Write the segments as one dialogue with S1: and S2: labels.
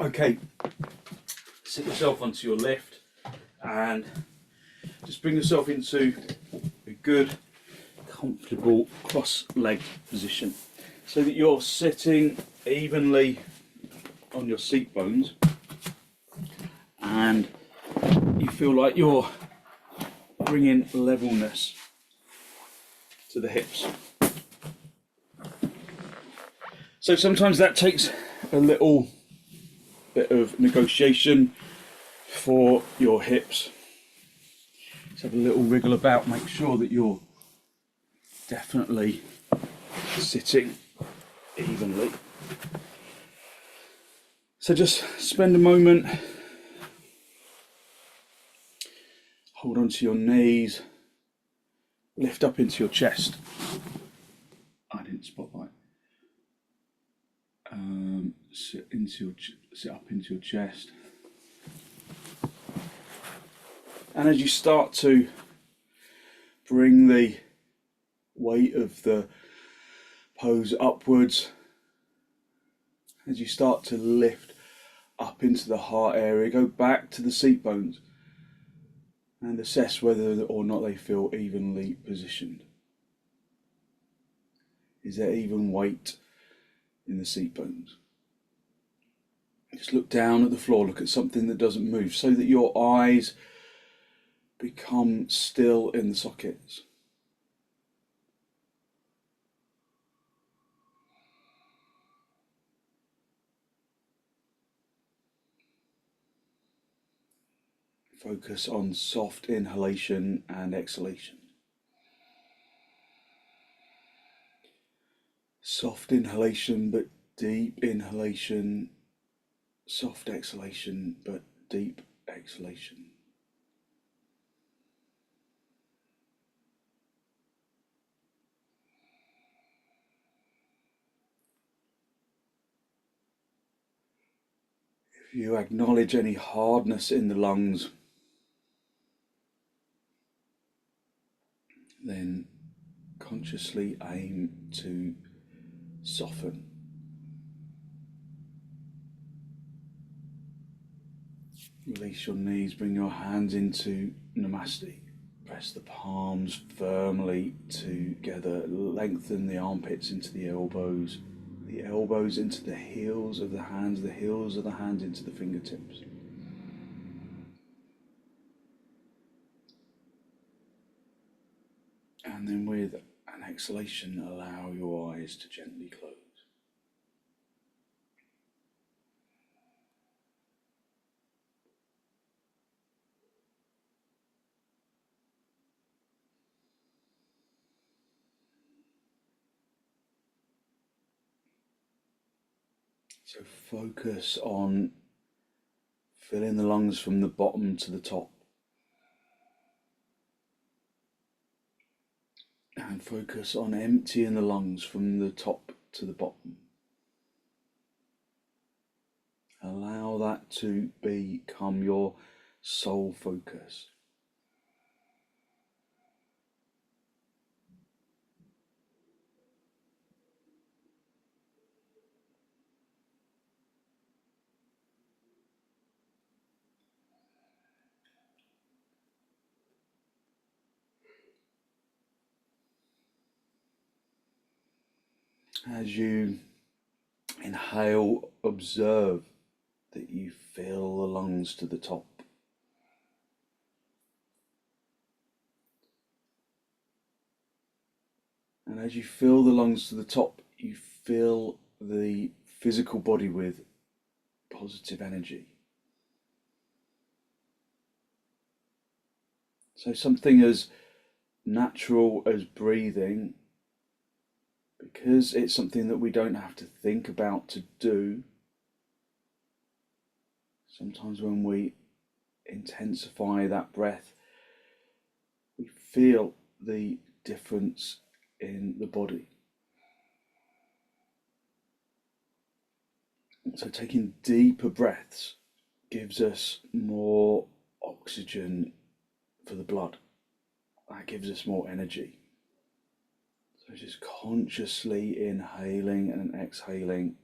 S1: Okay, sit yourself onto your lift and just bring yourself into a good, comfortable cross-legged position so that you're sitting evenly on your seat bones and you feel like you're bringing levelness to the hips. So sometimes that takes a little bit of negotiation for your hips. Just have a little wriggle about, make sure that you're definitely sitting evenly. So just spend a moment, hold on to your knees, lift up into your chest. I didn't spotlight. Sit up into your chest. And as you start to bring the weight of the pose upwards, as you start to lift up into the heart area, go back to the seat bones and assess whether or not they feel evenly positioned. Is there even weight in the seat bones? Just look down at the floor, look at something that doesn't move so that your eyes become still in the sockets. Focus on soft inhalation and exhalation. Soft inhalation but deep inhalation. Soft exhalation but deep exhalation. If you acknowledge any hardness in the lungs, then consciously aim to soften. Release your knees, bring your hands into Namaste. Press the palms firmly together, lengthen the armpits into the elbows into the heels of the hands into the fingertips. And then with an exhalation, allow your eyes to gently close. So focus on filling the lungs from the bottom to the top. And focus on emptying the lungs from the top to the bottom. Allow that to become your sole focus. As you inhale, observe that you fill the lungs to the top. And as you fill the lungs to the top, you fill the physical body with positive energy. So something as natural as breathing, because it's something that we don't have to think about to do, sometimes when we intensify that breath, we feel the difference in the body. So taking deeper breaths gives us more oxygen for the blood. That gives us more energy. So just consciously inhaling and exhaling.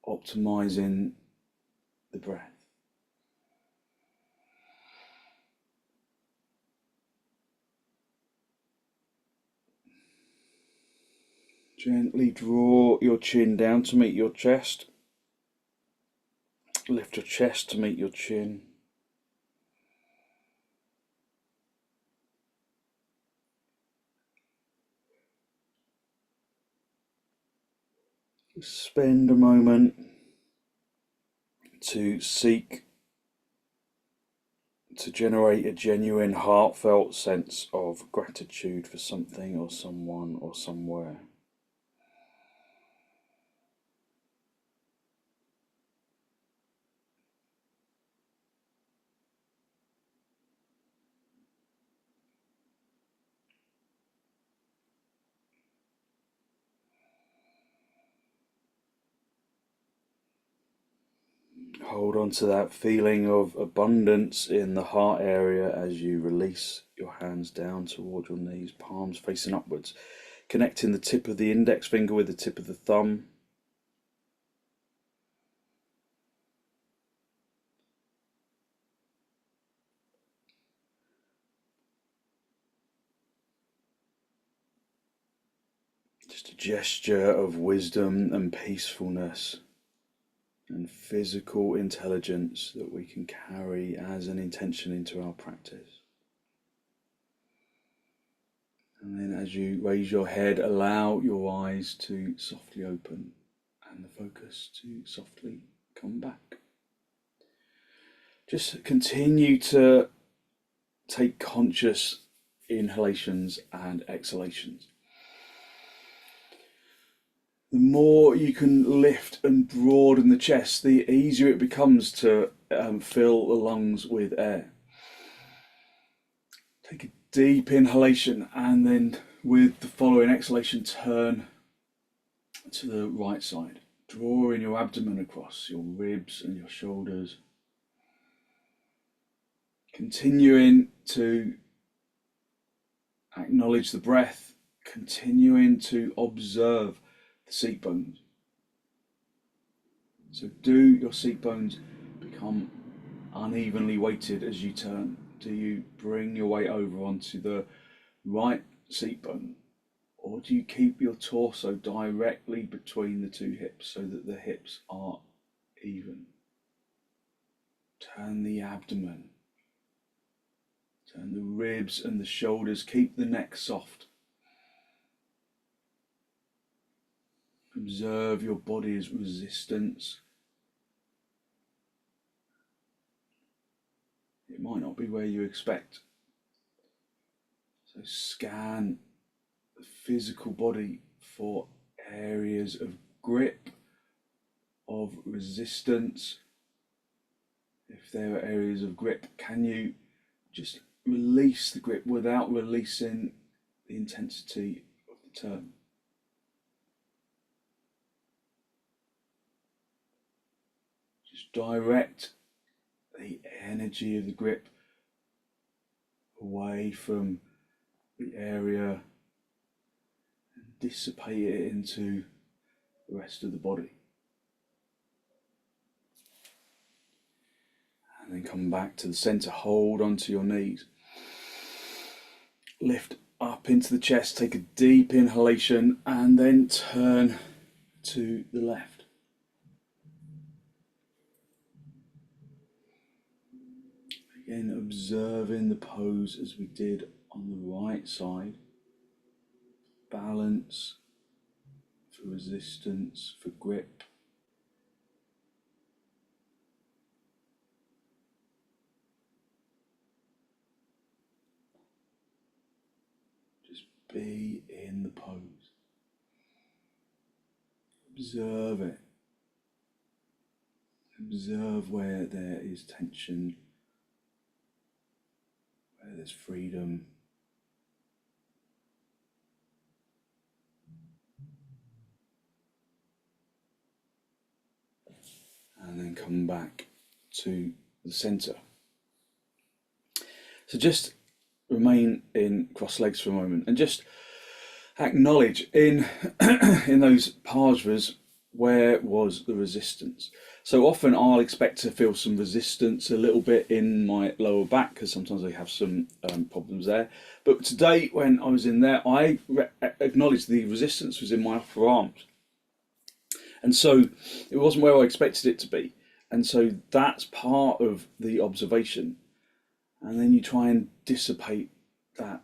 S1: optimizing the breath. Gently draw your chin down to meet your chest. Lift your chest to meet your chin. Spend a moment to seek to generate a genuine, heartfelt sense of gratitude for something or someone or somewhere. Hold on to that feeling of abundance in the heart area as you release your hands down toward your knees, palms facing upwards, connecting the tip of the index finger with the tip of the thumb. Just a gesture of wisdom and peacefulness and physical intelligence that we can carry as an intention into our practice. And then as you raise your head, allow your eyes to softly open and the focus to softly come back. Just continue to take conscious inhalations and exhalations. The more you can lift and broaden the chest, the easier it becomes to fill the lungs with air. Take a deep inhalation and then with the following exhalation, turn to the right side. Drawing your abdomen across your ribs and your shoulders. Continuing to acknowledge the breath, continuing to observe the seat bones. So do your seat bones become unevenly weighted as you turn? Do you bring your weight over onto the right seat bone, or do you keep your torso directly between the two hips so that the hips are even? Turn the abdomen, turn the ribs and the shoulders, keep the neck soft. Observe your body's resistance. It might not be where you expect. So scan the physical body for areas of grip, of resistance. If there are areas of grip, can you just release the grip without releasing the intensity of the turn? Just direct the energy of the grip away from the area and dissipate it into the rest of the body. And then come back to the center, hold onto your knees. Lift up into the chest, take a deep inhalation and then turn to the left. Again, observing the pose as we did on the right side. Balance, for resistance, for grip. Just be in the pose. Observe it. Observe where there is tension, where there's freedom. And then come back to the center. So just remain in cross legs for a moment and just acknowledge in in those parsvas where was the resistance? So often I'll expect to feel some resistance a little bit in my lower back, because sometimes I have some problems there. But today, when I was in there, I acknowledged the resistance was in my upper arms. And so it wasn't where I expected it to be. And so that's part of the observation. And then you try and dissipate that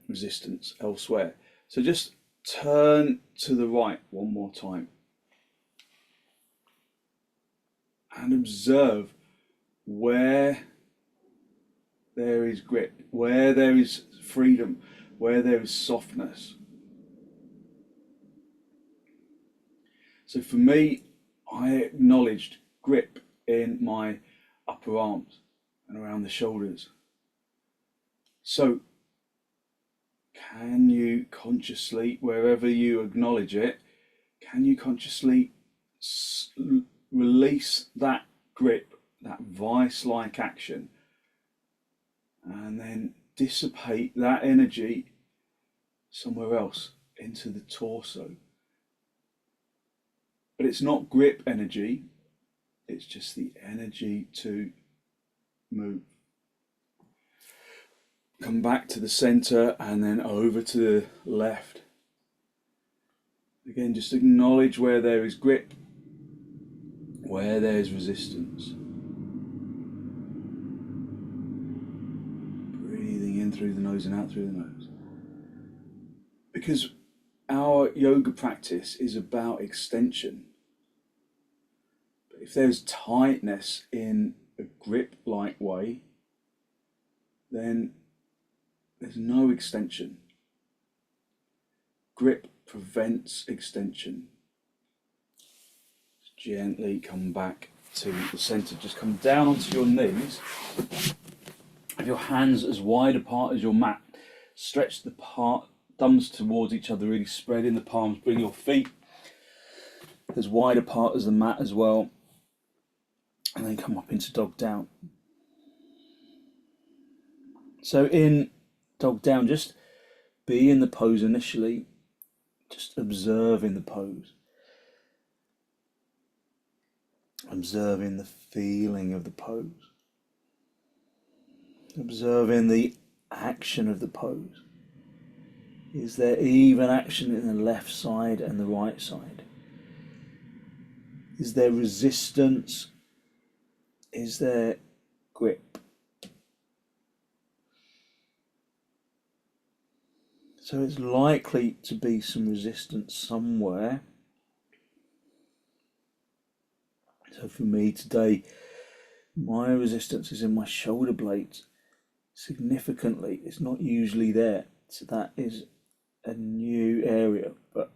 S1: resistance elsewhere. So just turn to the right one more time and observe where there is grip, where there is freedom, where there is softness. So for me, I acknowledged grip in my upper arms and around the shoulders. So can you consciously, wherever you acknowledge it, can you consciously release that grip, that vice-like action, and then dissipate that energy somewhere else into the torso? But it's not grip energy, it's just the energy to move. Come back to the center and then over to the left. Again, just acknowledge where there is grip, where there is resistance. Breathing in through the nose and out through the nose. Because our yoga practice is about extension. But if there's tightness in a grip-like way, then there's no extension. Grip prevents extension. Gently come back to the center. Just come down onto your knees. Have your hands as wide apart as your mat. Stretch the thumbs towards each other, really spread in the palms. Bring your feet as wide apart as the mat as well. And then come up into dog down. So in dog down, just be in the pose initially. Just observing the pose. Observing the feeling of the pose. Observing the action of the pose. Is there even action in the left side and the right side? Is there resistance? Is there grip? So it's likely to be some resistance somewhere. So for me today, my resistance is in my shoulder blades. Significantly, it's not usually there. So that is a new area. But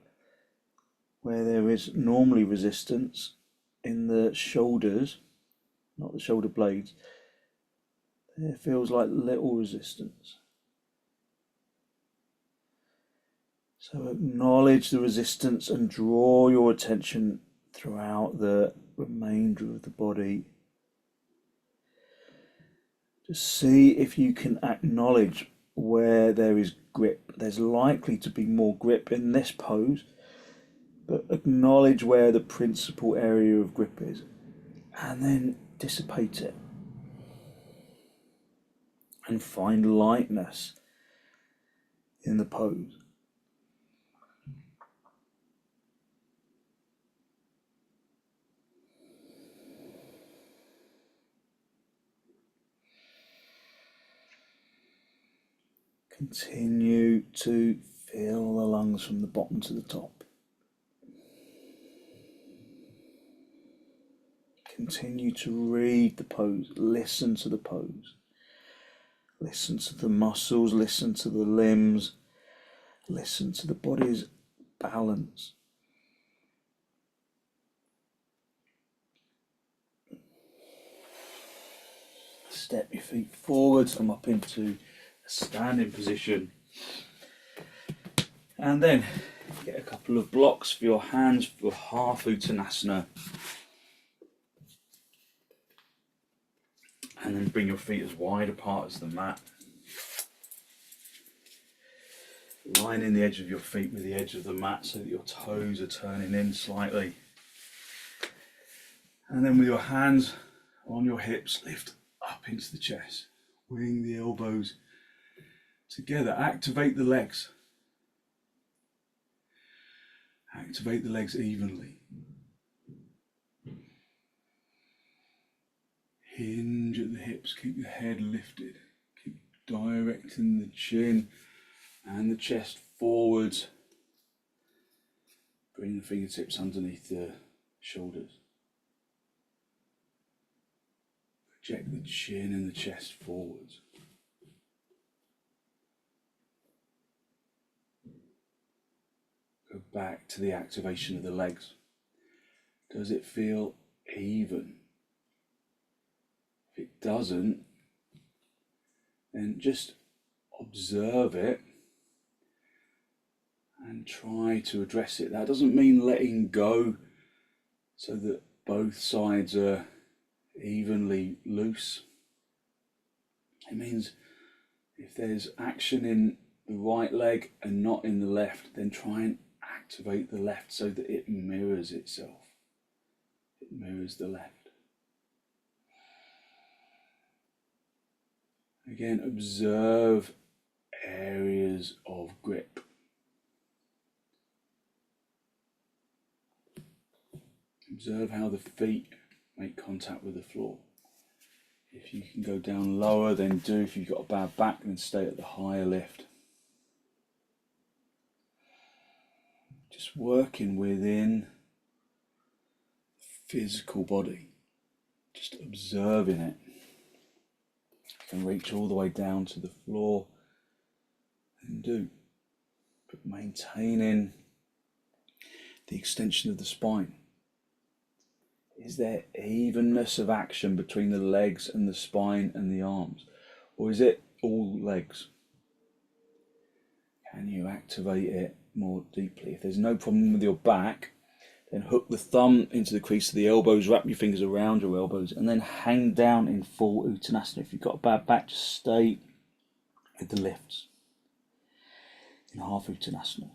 S1: where there is normally resistance in the shoulders, not the shoulder blades, there feels like little resistance. So acknowledge the resistance and draw your attention throughout the remainder of the body. Just see if you can acknowledge where there is grip. There's likely to be more grip in this pose, but acknowledge where the principal area of grip is and then dissipate it. And find lightness in the pose. Continue to feel the lungs from the bottom to the top. Continue to read the pose, listen to the pose. Listen to the muscles, listen to the limbs, listen to the body's balance. Step your feet forwards, come up into a standing position. And then get a couple of blocks for your hands for parsvottanasana. And then bring your feet as wide apart as the mat. lining the edge of your feet with the edge of the mat so that your toes are turning in slightly. And then with your hands on your hips, lift up into the chest. Bring the elbows together. Activate the legs. Activate the legs evenly. Hinge at the hips. Keep the head lifted. Keep directing the chin and the chest forwards. Bring the fingertips underneath the shoulders. Project the chin and the chest forwards. Go back to the activation of the legs. Does it feel even? If it doesn't, then just observe it and try to address it. That doesn't mean letting go so that both sides are evenly loose. It means if there's action in the right leg and not in the left, then try and activate the left so that it mirrors itself. It mirrors the left. Again, observe areas of grip. Observe how the feet make contact with the floor. If you can go down lower, then do. If you've got a bad back, then stay at the higher lift. Just working within the physical body. Just observing it. You can reach all the way down to the floor, and do. But maintaining the extension of the spine. Is there evenness of action between the legs and the spine and the arms? Or is it all legs? Can you activate it more deeply? If there's no problem with your back, then hook the thumb into the crease of the elbows, wrap your fingers around your elbows, and then hang down in full uttanasana. If you've got a bad back, just stay with the lifts in half uttanasana.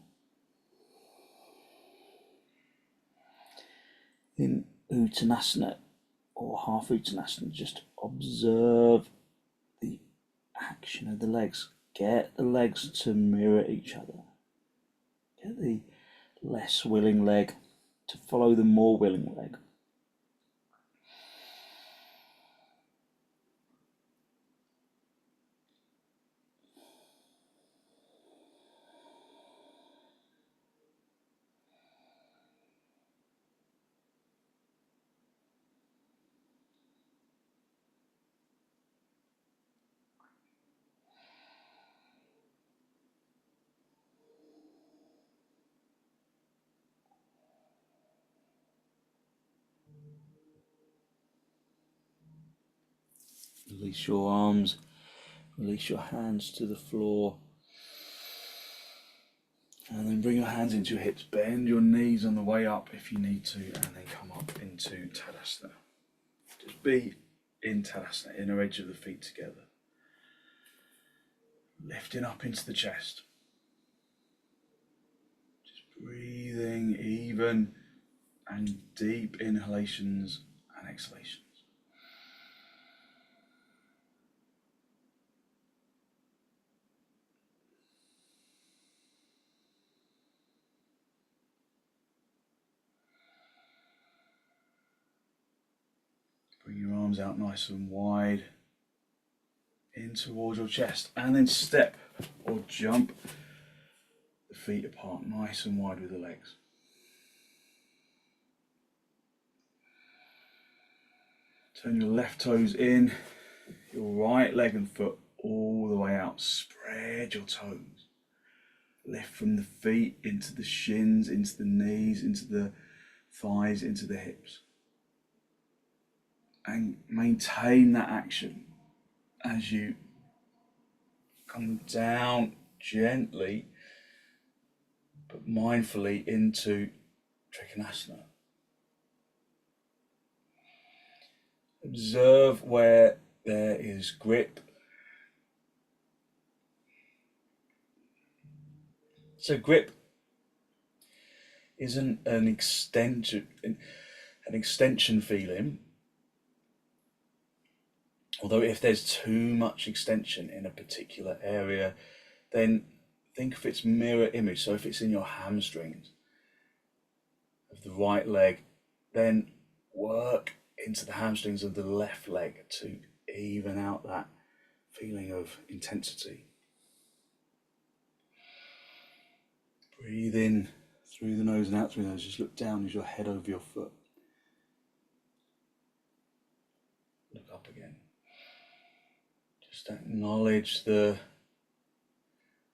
S1: In uttanasana or half uttanasana, just observe the action of the legs. Get the legs to mirror each other. Get the less willing leg to follow the more willing leg. Release your arms, release your hands to the floor, and then bring your hands into your hips. Bend your knees on the way up if you need to, and then come up into Tadasana. Just be in Tadasana, inner edge of the feet together. Lifting up into the chest. Just breathing even and deep inhalations and exhalations. Bring your arms out nice and wide in towards your chest, and then step or jump the feet apart nice and wide with the legs. Turn your left toes in, your right leg and foot all the way out. Spread your toes. Lift from the feet into the shins, into the knees, into the thighs, into the hips. And maintain that action as you come down gently but mindfully into trikonasana. Observe where there is grip. So grip isn't an extension feeling, although if there's too much extension in a particular area, then think of its mirror image. So if it's in your hamstrings of the right leg, then work into the hamstrings of the left leg to even out that feeling of intensity. Breathe in through the nose and out through the nose. Just look down as your head over your foot. Look up again. Just acknowledge the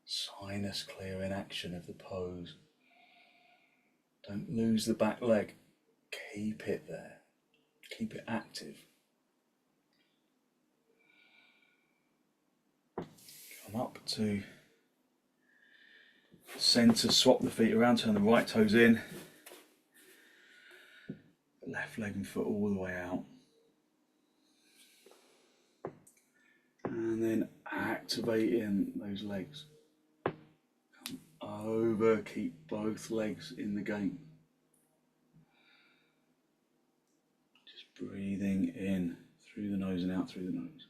S1: sinus clearing action of the pose. Don't lose the back leg. Keep it there. Keep it active. Come up to center, swap the feet around, turn the right toes in. Left leg and foot all the way out. And then activating those legs. Come over, keep both legs in the game. Just breathing in through the nose and out through the nose.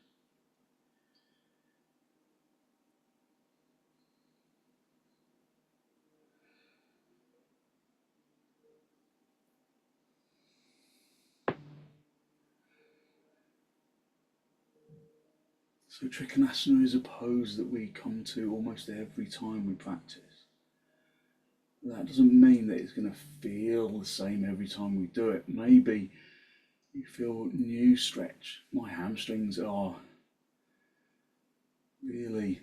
S1: So trikonasana is a pose that we come to almost every time we practice. That doesn't mean that it's going to feel the same every time we do it. Maybe you feel new stretch. My hamstrings are really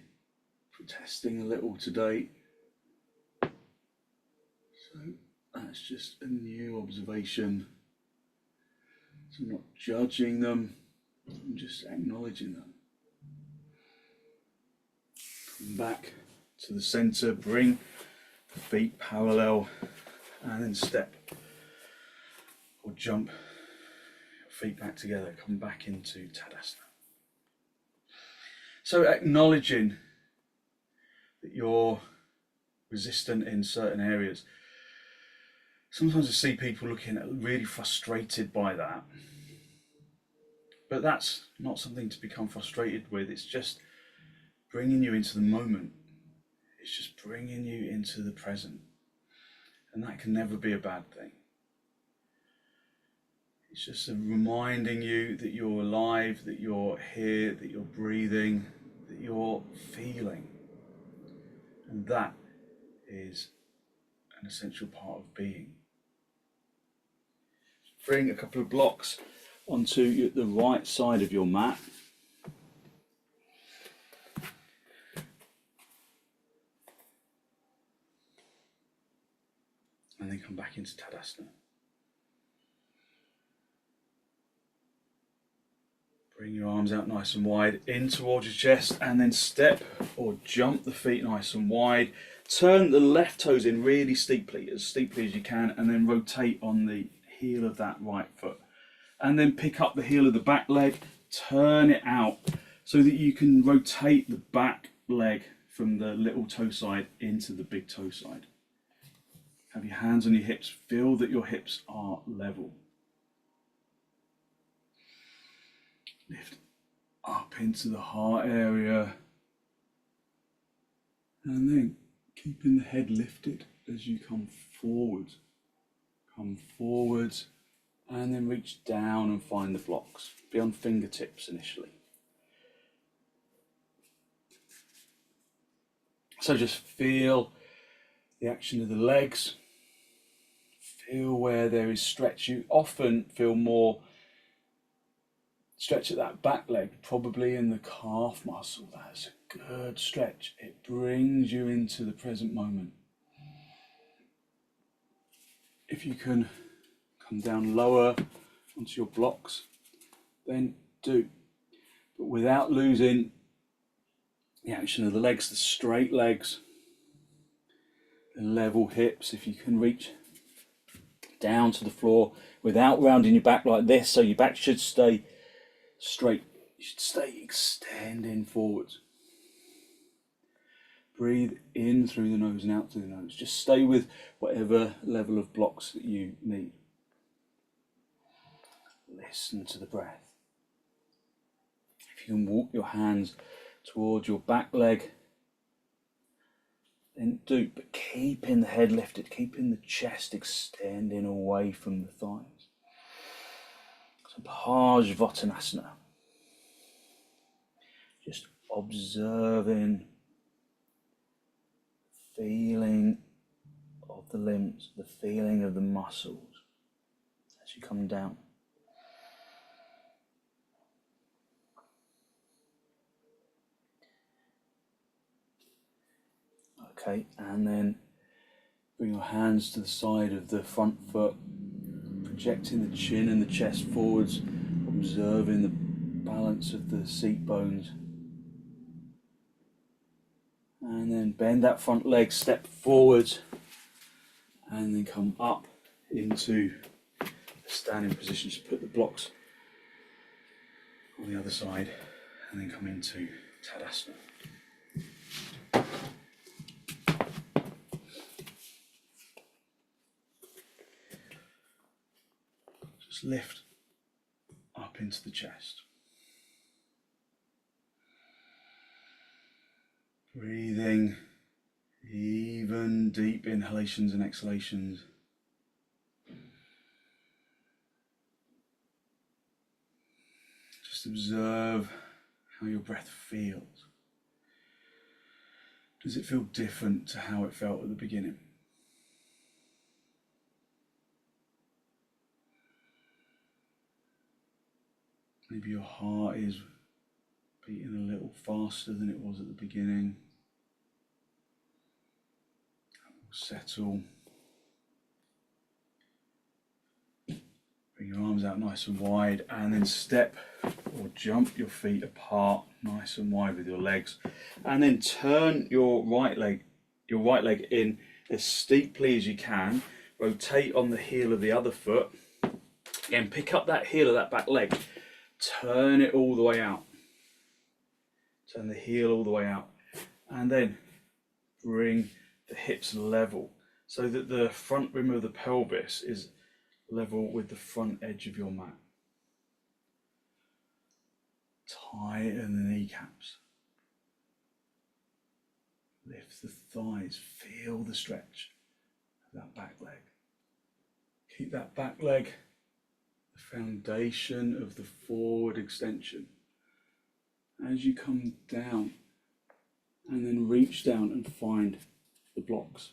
S1: protesting a little today. So that's just a new observation. So I'm not judging them, I'm just acknowledging them. Come back to the center, bring the feet parallel, and then step or jump your feet back together. Come back into Tadasana. So acknowledging that you're resistant in certain areas. Sometimes I see people looking really frustrated by that, but that's not something to become frustrated with. It's just bringing you into the moment. It's just bringing you into the present. And that can never be a bad thing. It's just reminding you that you're alive, that you're here, that you're breathing, that you're feeling. And that is an essential part of being. Bring a couple of blocks onto the right side of your mat. And then come back into Tadasana. Bring your arms out nice and wide in towards your chest, and then step or jump the feet nice and wide. Turn the left toes in really steeply as you can, and then rotate on the heel of that right foot. And then pick up the heel of the back leg, turn it out so that you can rotate the back leg from the little toe side into the big toe side. Have your hands on your hips, feel that your hips are level. Lift up into the heart area, and then keeping the head lifted as you come forward. Come forward, and then reach down and find the blocks. Be on fingertips initially. So just feel the action of the legs. Feel where there is stretch. You often feel more stretch at that back leg, probably in the calf muscle. That's a good stretch. It brings you into the present moment. If you can come down lower onto your blocks, then do. But without losing the action of the legs, the straight legs, the level hips. If you can reach down to the floor without rounding your back like this, so your back should stay straight. You should stay extending forwards. Breathe in through the nose and out through the nose. Just stay with whatever level of blocks that you need. Listen to the breath. If you can walk your hands towards your back leg, then do, but keeping the head lifted, keeping the chest extending away from the thighs. So parsvottanasana. Just observing, feeling of the limbs, the feeling of the muscles as you come down. Okay, and then bring your hands to the side of the front foot, projecting the chin and the chest forwards, observing the balance of the seat bones. And then bend that front leg, step forwards, and then come up into a standing position. Just put the blocks on the other side, and then come into Tadasana. Just lift up into the chest. Breathing even deep inhalations and exhalations. Just observe how your breath feels. Does it feel different to how it felt at the beginning? Maybe your heart is beating a little faster than it was at the beginning. That will settle. Bring your arms out nice and wide, and then step or jump your feet apart nice and wide with your legs, and then turn your right leg in as steeply as you can. Rotate on the heel of the other foot. Again, pick up that heel of that back leg. Turn it all the way out. Turn the heel all the way out. And then bring the hips level so that the front rim of the pelvis is level with the front edge of your mat. Tighten the kneecaps. Lift the thighs. Feel the stretch of that back leg. Keep that back leg the foundation of the forward extension. As you come down, and then reach down and find the blocks.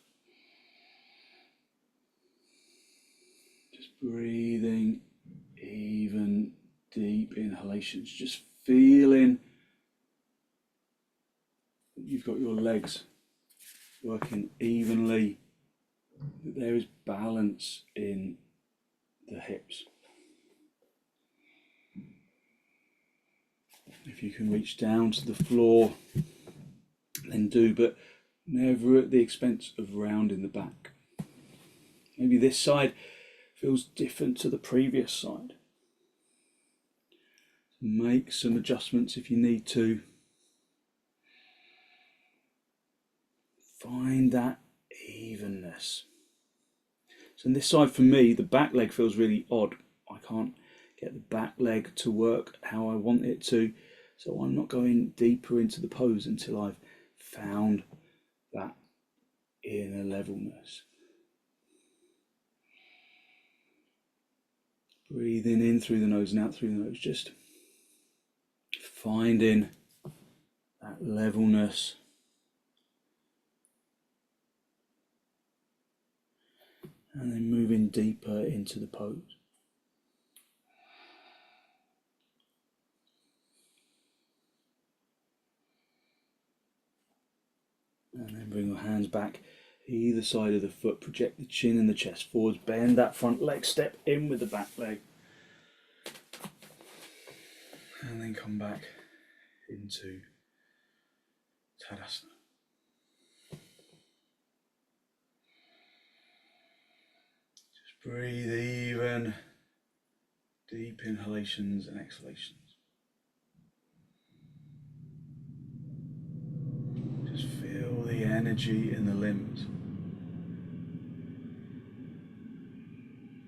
S1: Just breathing even deep inhalations, just feeling that you've got your legs working evenly, that there is balance in the hips. If you can reach down to the floor, then do, but never at the expense of rounding the back. Maybe this side feels different to the previous side. Make some adjustments if you need to. Find that evenness. So on this side for me, the back leg feels really odd. I can't get the back leg to work how I want it to. So I'm not going deeper into the pose until I've found that inner levelness. Breathing in through the nose and out through the nose, just finding that levelness. And then moving deeper into the pose. And then bring your hands back either side of the foot, project the chin and the chest forwards, bend that front leg, step in with the back leg. And then come back into Tadasana. Just breathe even, deep inhalations and exhalations. Just feel the energy in the limbs.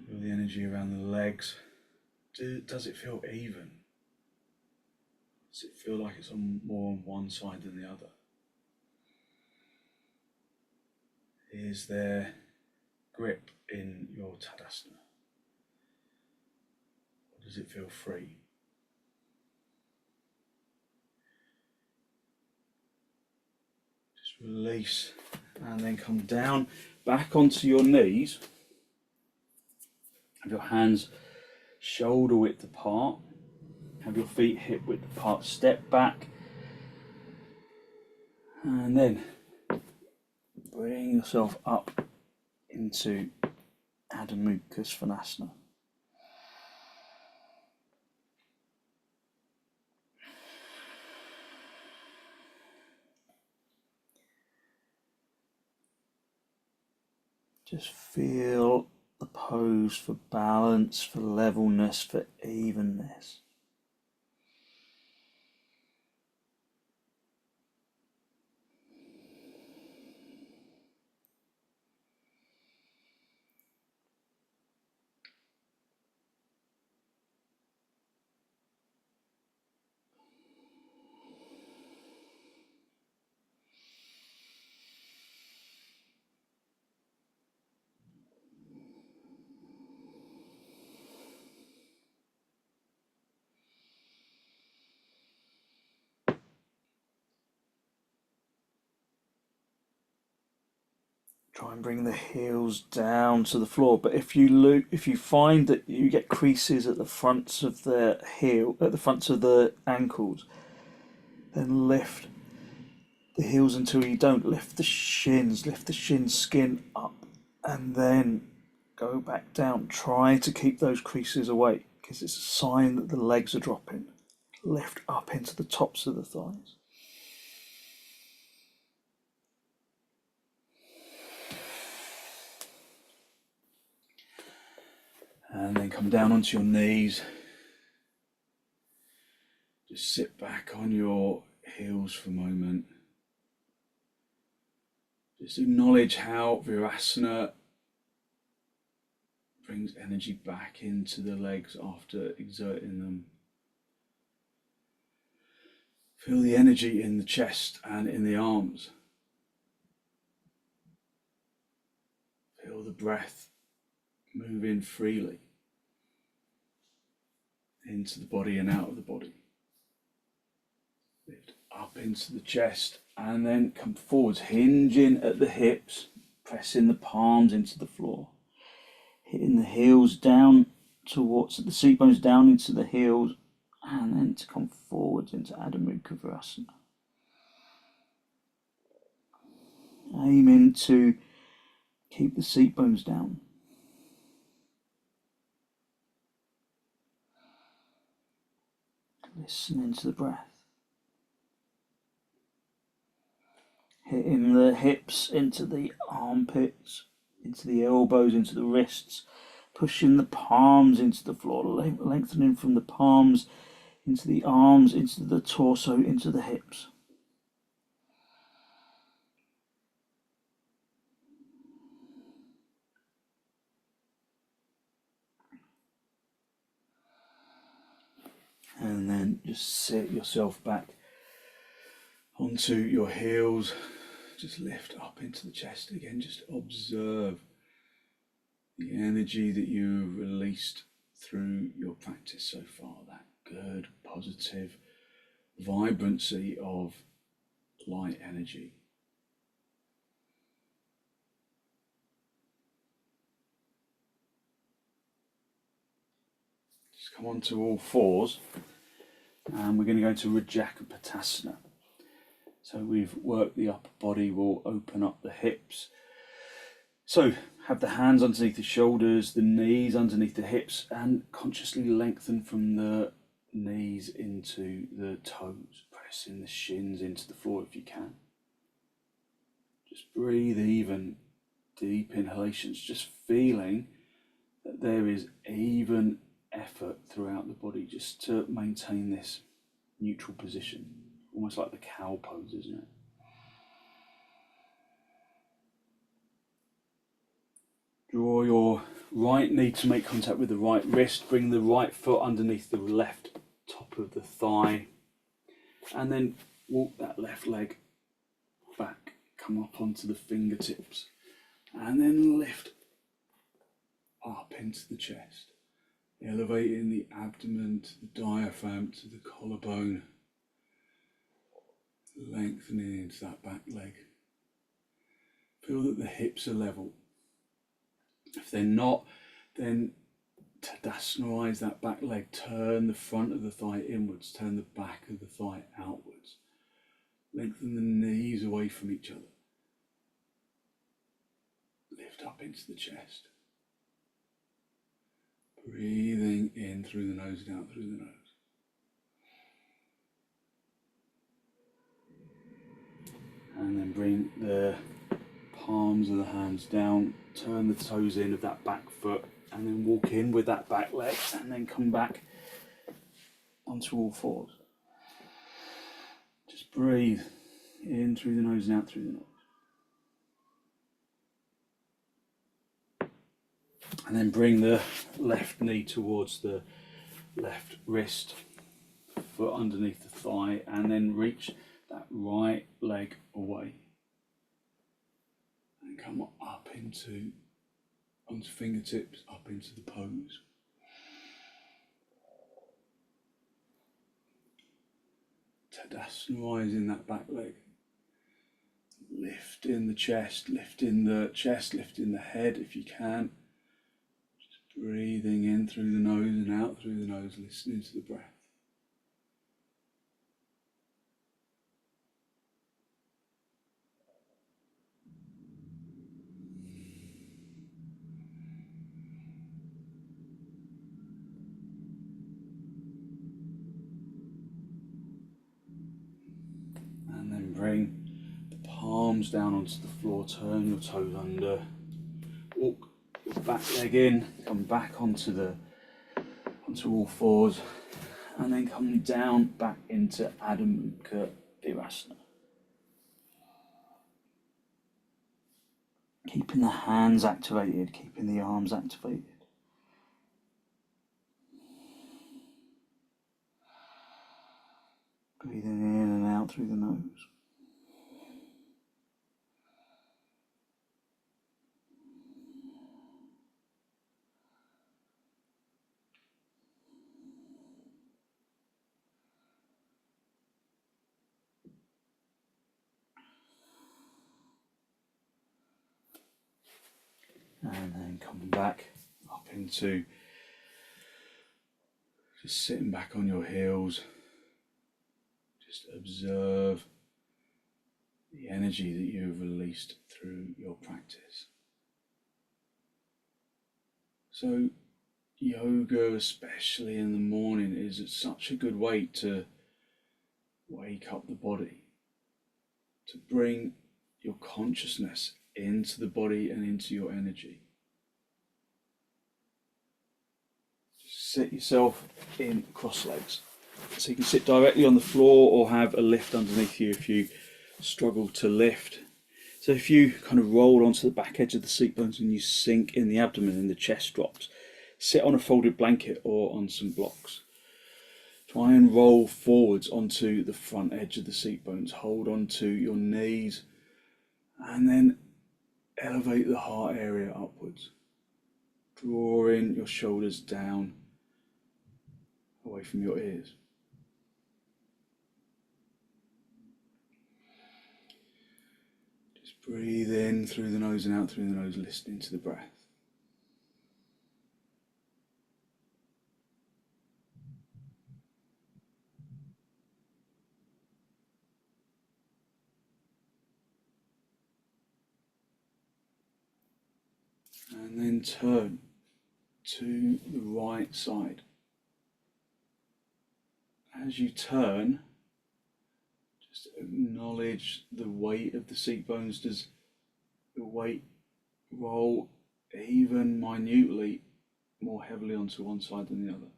S1: Feel the energy around the legs. Does it feel even? Does it feel like it's more on one side than the other? Is there grip in your tadasana? Or does it feel free? Just release and then come down back onto your knees. Have your hands shoulder width apart. Have your feet hip width apart. Step back. And then bring yourself up into svanasana. Just feel the pose for balance, for levelness, for evenness. Try and bring the heels down to the floor. But if you find that you get creases at the fronts of the at the fronts of the ankles, then lift the heels until you don't. Lift the shins skin up, and then go back down. Try to keep those creases away because it's a sign that the legs are dropping. Lift up into the tops of the thighs. And then come down onto your knees. Just sit back on your heels for a moment. Just acknowledge how virasana brings energy back into the legs after exerting them. Feel the energy in the chest and in the arms. Feel the breath move in freely into the body and out of the body. Lift up into the chest and then come forwards, hinging at the hips, pressing the palms into the floor, hitting the heels down towards the seat bones down into the heels, and then to come forwards into virasana. Aiming to keep the seat bones down. Listening to the breath. Hitting the hips into the armpits, into the elbows, into the wrists. Pushing the palms into the floor, lengthening from the palms into the arms, into the torso, into the hips. And then just sit yourself back onto your heels. Just lift up into the chest again. Just observe the energy that you've released through your practice so far. That good, positive vibrancy of light energy. Just come onto all fours. And we're going to go into rajakapotasana. So we've worked the upper body, we'll open up the hips. So have the hands underneath the shoulders, the knees underneath the hips, and consciously lengthen from the knees into the toes, pressing the shins into the floor if you can. Just breathe even, deep inhalations, just feeling that there is even effort throughout the body just to maintain this neutral position, almost like the cow pose, isn't it? Draw your right knee to make contact with the right wrist. Bring the right foot underneath the left top of the thigh. And then walk that left leg back. Come up onto the fingertips. And then lift up into the chest. Elevating the abdomen to the diaphragm, to the collarbone. Lengthening into that back leg. Feel that the hips are level. If they're not, then tadasanaise that back leg. Turn the front of the thigh inwards, turn the back of the thigh outwards. Lengthen the knees away from each other. Lift up into the chest. Breathing in through the nose and out through the nose. And then bring the palms of the hands down, turn the toes in of that back foot, and then walk in with that back leg, and then come back onto all fours. Just breathe in through the nose and out through the nose. And then bring the left knee towards the left wrist, foot underneath the thigh, and then reach that right leg away. And come up onto fingertips, up into the pose. Tadasanaising that back leg. Lifting the chest, lifting the head if you can. Just breathing in through the nose and out through the nose, listening to the breath. And then bring the palms down onto the floor, turn your toes under, walk your back leg in, come back onto all fours, and then come down back into Adho Mukha virasana. Keeping the hands activated, keeping the arms activated. Breathing in and out through the nose. And then coming back up into just sitting back on your heels. Just observe the energy that you have released through your practice. So yoga, especially in the morning, is such a good way to wake up the body, to bring your consciousness into the body and into your energy. Just sit yourself in cross legs. So you can sit directly on the floor or have a lift underneath you if you struggle to lift. So if you kind of roll onto the back edge of the seat bones and you sink in the abdomen and the chest drops, sit on a folded blanket or on some blocks. Try and roll forwards onto the front edge of the seat bones. Hold onto your knees and then elevate the heart area upwards. Drawing your shoulders down away from your ears. Just breathe in through the nose and out through the nose, listening to the breath. And then turn to the right side. As you turn, just acknowledge the weight of the seat bones. Does the weight roll even minutely more heavily onto one side than the other?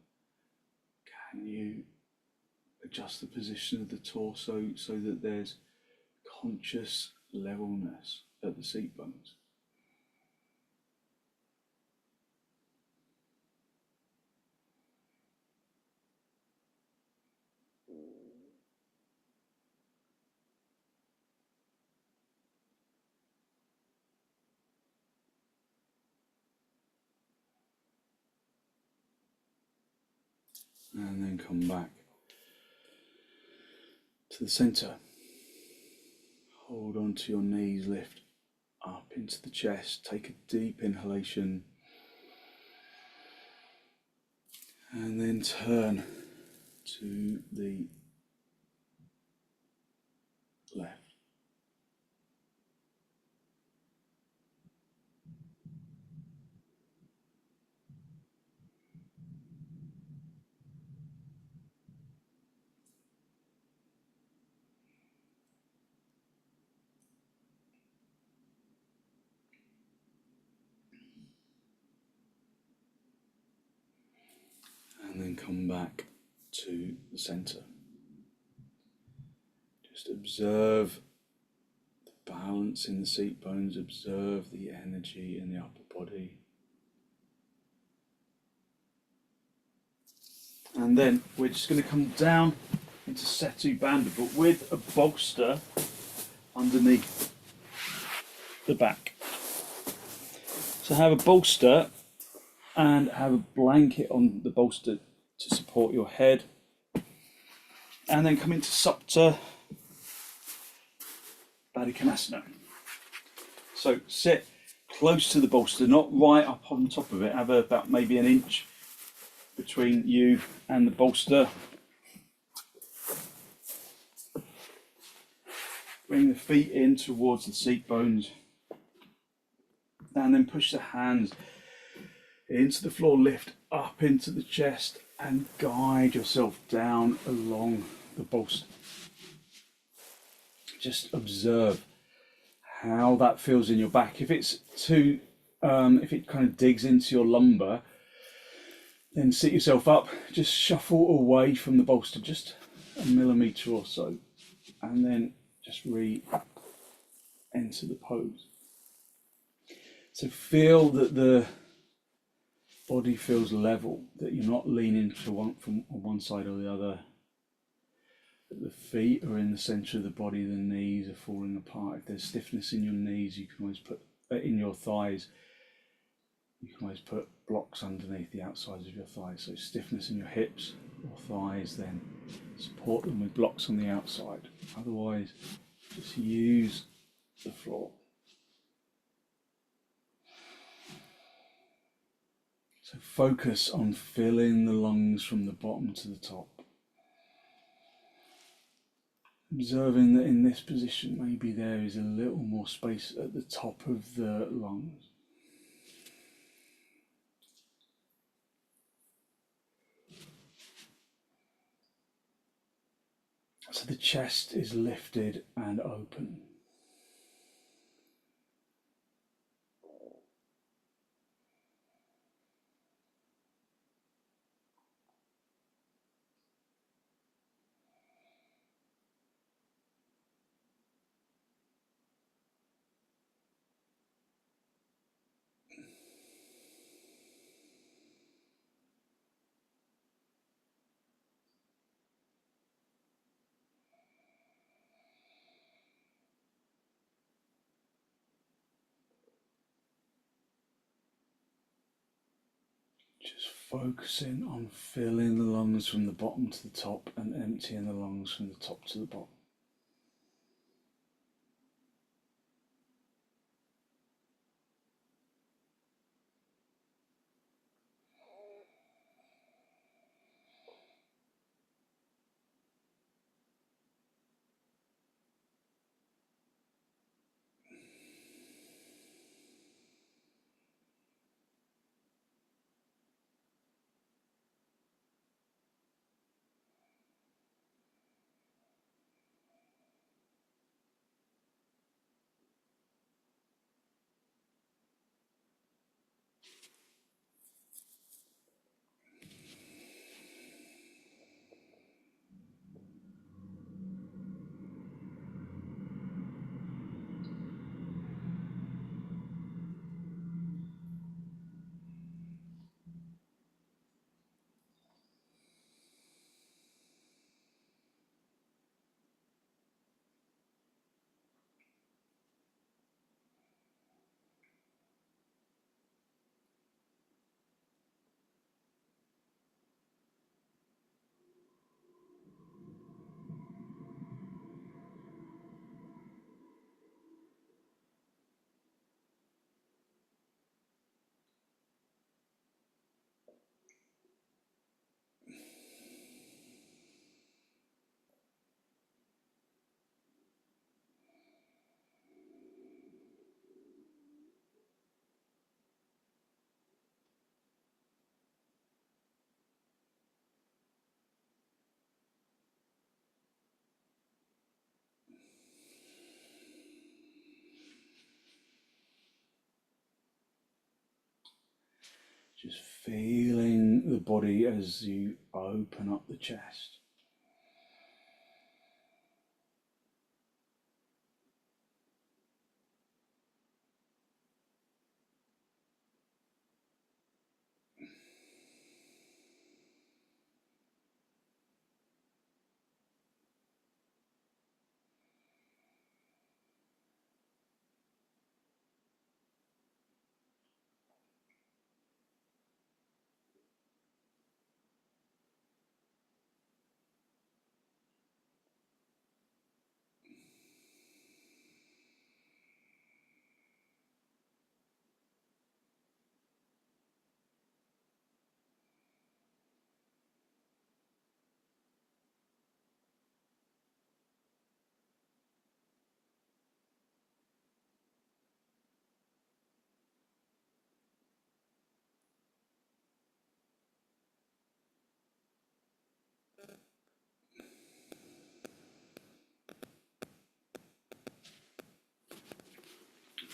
S1: Can you adjust the position of the torso so that there's conscious levelness at the seat bones? And then come back to the centre. Hold on to your knees, lift up into the chest, take a deep inhalation, and then turn to the left. And then come back to the centre. Just observe the balance in the seat bones, observe the energy in the upper body. And then we're just going to come down into Setu Bandha, but with a bolster underneath the back. So have a bolster and have a blanket on the bolster to support your head. And then come into supta baddha. So sit close to the bolster, not right up on top of it. Have about maybe an inch between you and the bolster. Bring the feet in towards the seat bones. And then push the hands into the floor, lift up into the chest and guide yourself down along the bolster. Just observe how that feels in your back. If it's too, if it kind of digs into your lumbar, then sit yourself up, just shuffle away from the bolster, just a millimetre or so, and then just re-enter the pose. So feel that the body feels level, that you're not leaning from on one side or the other, that the feet are in the centre of the body, the knees are falling apart. If there's stiffness in your knees, you can always put, in your thighs, you can always put blocks underneath the outsides of your thighs. So stiffness in your hips or thighs, then support them with blocks on the outside. Otherwise, just use the floor. So focus on filling the lungs from the bottom to the top. Observing that in this position, maybe there is a little more space at the top of the lungs. So the chest is lifted and open. Just focusing on filling the lungs from the bottom to the top and emptying the lungs from the top to the bottom. Just feeling the body as you open up the chest.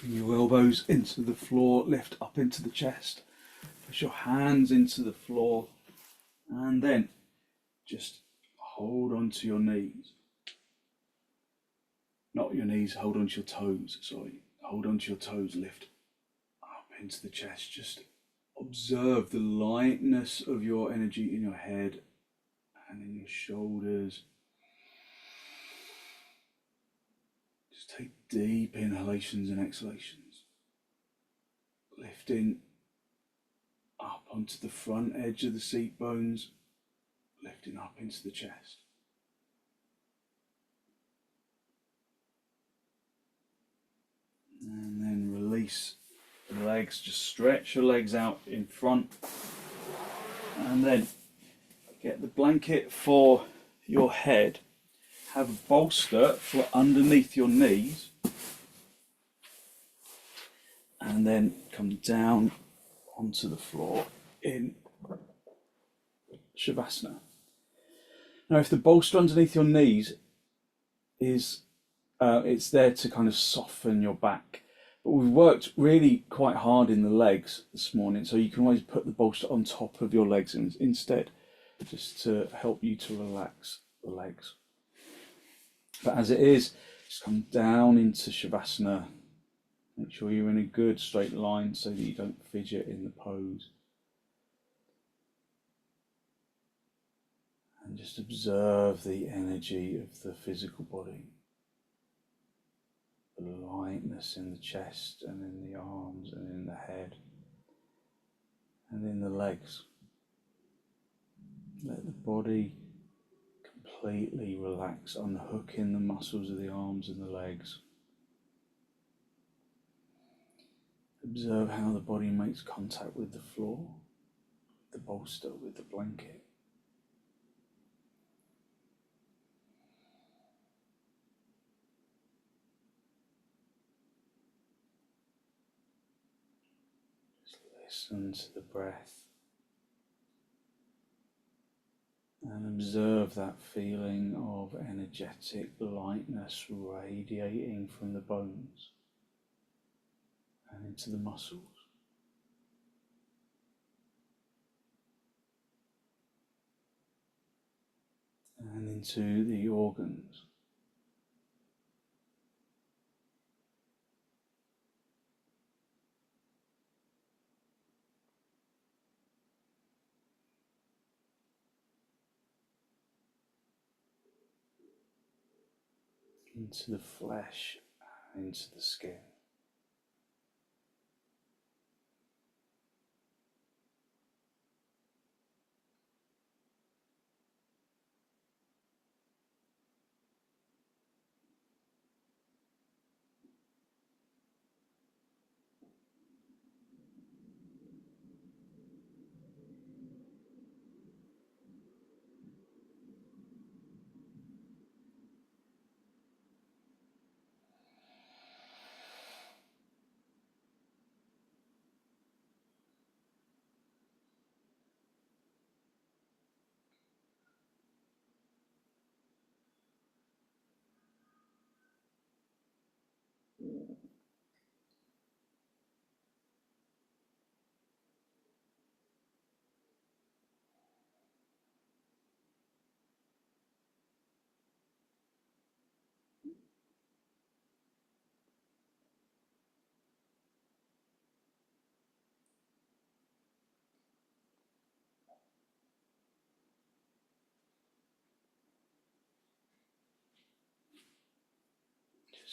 S1: Bring your elbows into the floor, lift up into the chest, push your hands into the floor, and then just hold onto your knees. Not your knees, hold onto your toes, sorry. Hold onto your toes, lift up into the chest. Just observe the lightness of your energy in your head and in your shoulders. Just take deep inhalations and exhalations. Lifting up onto the front edge of the seat bones, lifting up into the chest. And then release the legs, just stretch your legs out in front. And then get the blanket for your head. Have a bolster for underneath your knees. And then come down onto the floor in sirvasana. Now, if the bolster underneath your knees is, it's there to kind of soften your back. But we've worked really quite hard in the legs this morning, so you can always put the bolster on top of your legs instead, just to help you to relax the legs. But as it is, just come down into shavasana. Make sure you're in a good straight line so that you don't fidget in the pose. And just observe the energy of the physical body. The lightness in the chest and in the arms and in the head and in the legs. Let the body completely relax, unhooking the muscles of the arms and the legs. Observe how the body makes contact with the floor, the bolster, with the blanket. Just listen to the breath and observe that feeling of energetic lightness radiating from the bones and into the muscles. And into the organs. Into the flesh and into the skin.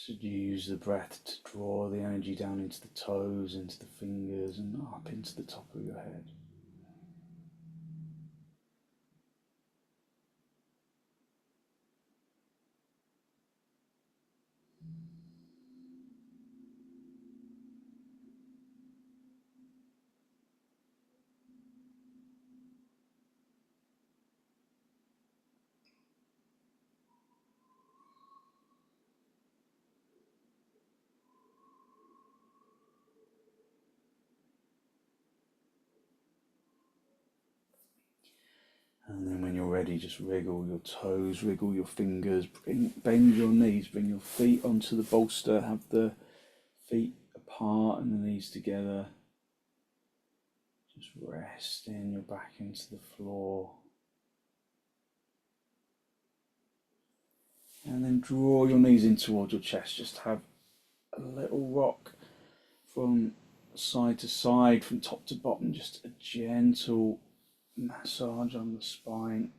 S1: Just use the breath to draw the energy down into the toes, into the fingers, and up into the top of your head. And then when you're ready, just wriggle your toes, wriggle your fingers, bend your knees, bring your feet onto the bolster, have the feet apart and the knees together. Just resting your back into the floor. And then draw your knees in towards your chest. Just have a little rock from side to side, from top to bottom, just a gentle massage on the spine,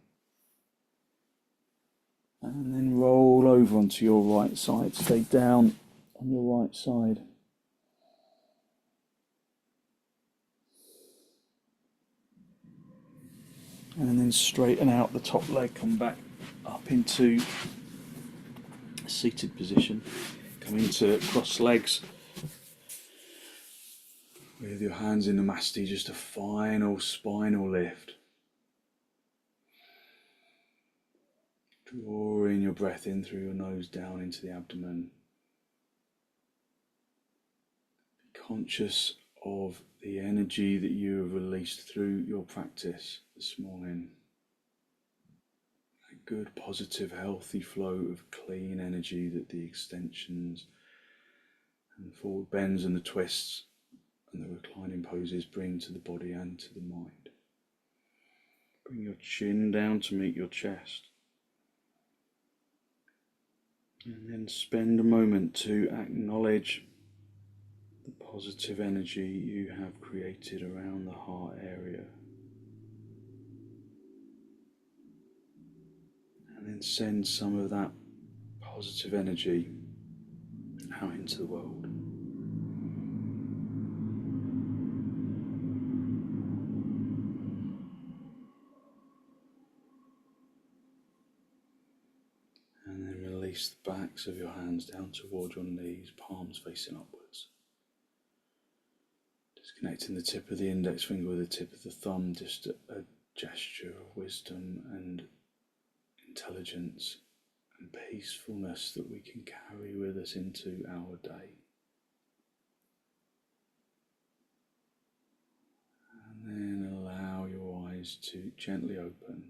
S1: and then roll over onto your right side. Stay down on your right side. And then straighten out the top leg, come back up into a seated position, come into cross legs with your hands in Namaste, just a final spinal lift. Drawing your breath in through your nose down into the abdomen. Be conscious of the energy that you have released through your practice this morning. A good, positive, healthy flow of clean energy that the extensions and the forward bends and the twists and the reclining poses bring to the body and to the mind. Bring your chin down to meet your chest. And then spend a moment to acknowledge the positive energy you have created around the heart area. And then send some of that positive energy out into the world. And then release the backs of your hands down towards your knees, palms facing upwards. Disconnecting the tip of the index finger with the tip of the thumb, just a gesture of wisdom and intelligence and peacefulness that we can carry with us into our day. And then allow your eyes to gently open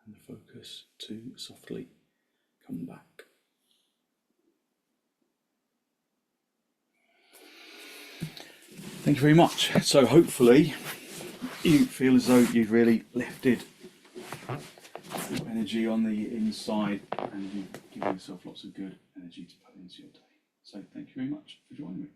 S1: and the focus to softly come back. Thank you very much. So hopefully you feel as though you've really lifted your energy on the inside and you've given yourself lots of good energy to put into your day. So thank you very much for joining me.